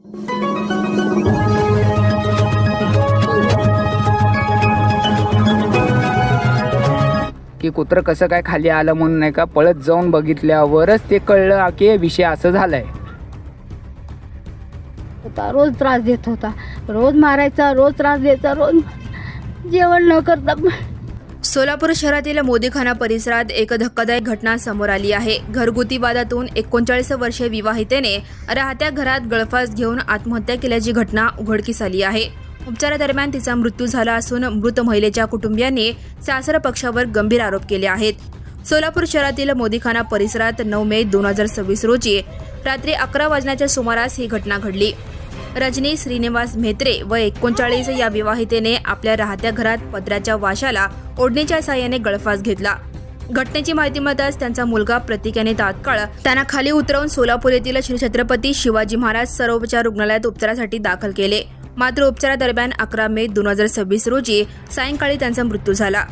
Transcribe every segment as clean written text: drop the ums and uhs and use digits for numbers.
की कुत्रं कसं काय खाली आलं म्हणून नाही का पळत जाऊन बघितल्यावरच ते कळलं की विषय असं झालाय. रोज त्रास देत होता, रोज मारायचा, रोज त्रास द्यायचा, रोज जेवण न करता. सोलापूर शहरातील मोदीखाना परिसरात एक धक्कादायक घटना समोर आली आहे. घरगुती वादातून 39 वर्षीय विवाहितेने राहत्या घरात गळफास घेऊन आत्महत्या केल्याची घटना उघडकीस आली आहे. उपचारादरम्यान तिचा मृत्यू झाला असून मृत महिलेच्या कुटुंबियांनी सासर पक्षावर गंभीर आरोप केले आहेत. सोलापूर शहरातील मोदीखाना परिसरात 9 मे 2026 रोजी रात्री 11 वाजण्याच्या सुमारास ही घटना घडली. रजनी श्रीनिवास म्हेत्रे व 39 या विवाहितेने आपल्या राहत्या घरात पत्र्याच्या वाशाला ओढणीच्या साहाय्याने गळफास घेतला. घटनेची माहिती मिळताच त्यांचा मुलगा प्रतीक याने तात्काळ त्यांना खाली उतरवून सोलापूर येथील श्री छत्रपती शिवाजी महाराज सर्वोपचार रुग्णालयात उपचारासाठी दाखल केले. मात्र उपचारादरम्यान 11 मे 2026 रोजी सायंकाळी त्यांचा मृत्यू झाला.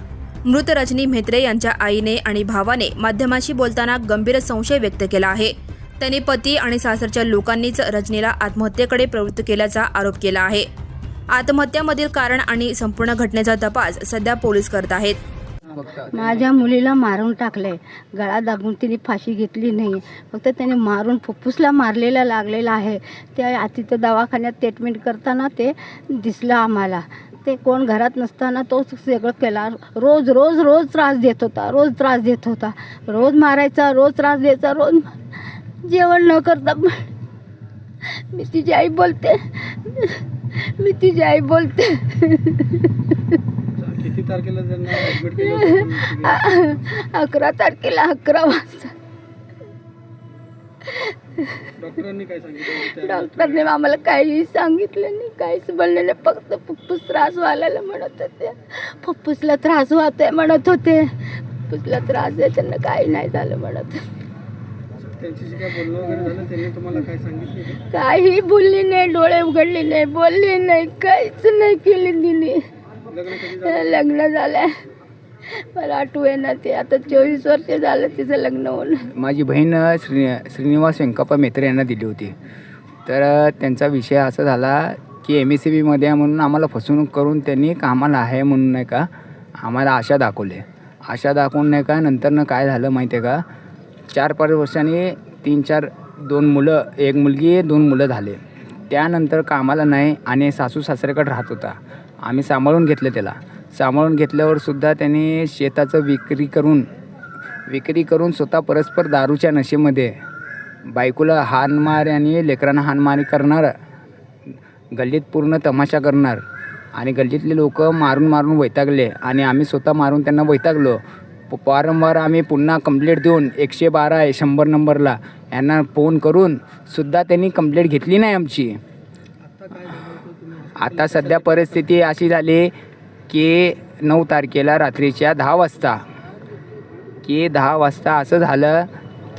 मृत रजनी म्हेत्रे यांच्या आईने आणि भावाने माध्यमांशी बोलताना गंभीर संशय व्यक्त केला आहे. त्यांनी पती आणि सासरच्या लोकांनीच रजनीला आत्महत्येकडे प्रवृत्त केल्याचा आरोप केला आहे. आत्महत्यामधील कारण आणि संपूर्ण घटनेचा तपास सध्या पोलीस करत आहेत. माझ्या मुलीला मारून टाकले, गळा दाबून तिने फाशी घेतली नाही, फक्त त्याने मारून फुफ्फुसला मारलेला लागलेला आहे. त्या तिथं दवाखान्यात ट्रीटमेंट करताना ते दिसलं आम्हाला. ते कोण घरात नसताना तो सगळं केला. रोज रोज रोज त्रास देत होता, रोज त्रास देत होता, रोज मारायचा, रोज त्रास द्यायचा, रोज जेवण न करता. मी तिची आई बोलते, मी तिची आई बोलते. किती तारखेला त्यांना ऍडमिट केलं? 11 तारखेला 11 वाजता. डॉक्टरांनी काय सांगितलं? डॉक्टरने आम्हाला काहीही सांगितलं नाही, काहीच बोलले नाही. फक्त फुफ्फुस त्रास व्हायला म्हणत होते, फुफ्फुसला त्रास होतोय म्हणत होते, फुफ्फुसला त्रास आहे, त्यांना काही नाही झालं म्हणत होते. त्यांच्याशी काय बोलणं वगैरे झालं? त्यांनी तुम्हाला काय सांगितलं? काही बोलली नाही, डोळे उघडले नाही, बोलली नाही, काहीच नाही केली तिने. लग्न झालंय, मला आठवेना ते. आता 24 वर्ष झालं तिचं लग्न होऊन. माझी बहीण श्रीनिवास व्यंकप्पा म्हेत्रे यांना दिली होती. तर त्यांचा विषय असा झाला की MSCBमध्ये म्हणून आम्हाला फसवणूक करून त्यांनी कामाला आहे म्हणून नाही का आम्हाला आशा दाखवले. आशा दाखवून नाही का नंतरनं काय झालं माहिती आहे का, 4-5 वर्षांनी 3-4 2 मुलं, 1 मुलगी 2 मुलं झाले. त्यानंतर कामाला नाही आणि सासू सासऱ्याकडे राहत होता. आम्ही सांभाळून घेतलं त्याला. सांभाळून घेतल्यावर सुद्धा त्यांनी शेताचं विक्री करून स्वतः परस्पर दारूच्या नशेमध्ये बायकोला हाणमार आणि लेकरांना हाणमारी करणार, गल्लीत पूर्ण तमाशा करणार आणि गल्लीतले लोक मारून वैतागले आणि आम्ही स्वतः मारून त्यांना वैतागलो. वारंवार आम्ही पुन्हा कंप्लेंट देऊन 112 100 नंबरला यांना फोन करून सुद्धा त्यांनी कंप्लेंट घेतली नाही आमची. आता सध्या परिस्थिती अशी झाली की 9 तारखेला रात्रीच्या 10 वाजता असं झालं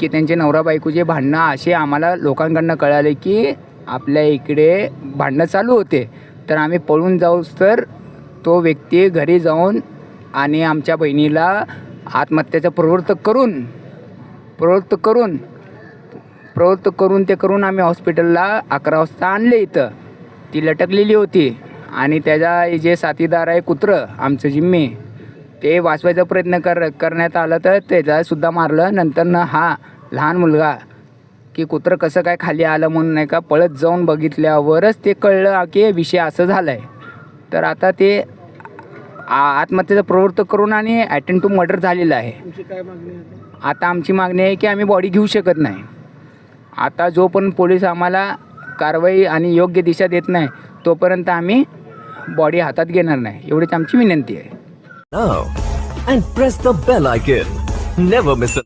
की त्यांचे नवरा बायकोचे भांडणं असे आम्हाला लोकांकडनं कळाले की आपल्या इकडे भांडणं चालू होते. तर आम्ही पळून जाऊस तर तो व्यक्ती घरी जाऊन आणि आमच्या बहिणीला आत्महत्येचा प्रवृत्त करून आम्ही हॉस्पिटलला 11 वाजता आणले. इथं ती लटकलेली होती आणि त्याचा जे साथीदार आहे कुत्रं आमचं जिम्मी, ते वाचवायचा प्रयत्न करण्यात आला तर त्याचासुद्धा मारलं. नंतरनं हा लहान मुलगा की कुत्रं कसं काय खाली आलं म्हणून नाही का पळत जाऊन बघितल्यावरच ते कळलं की विषय असं झाला आहे. तर आता ते आत्महत्येचा प्रवृत्त करून आणि अटेम्प्ट टू मर्डर झालेलं आहे. आता आमची मागणी आहे की आम्ही बॉडी घेऊ शकत नाही. आता जोपर्यंत पोलीस आम्हाला कारवाई आणि योग्य दिशा देत नाही तोपर्यंत आम्ही बॉडी हातात घेणार नाही, एवढीच आमची विनंती आहे. Now and press the bell icon. Never miss a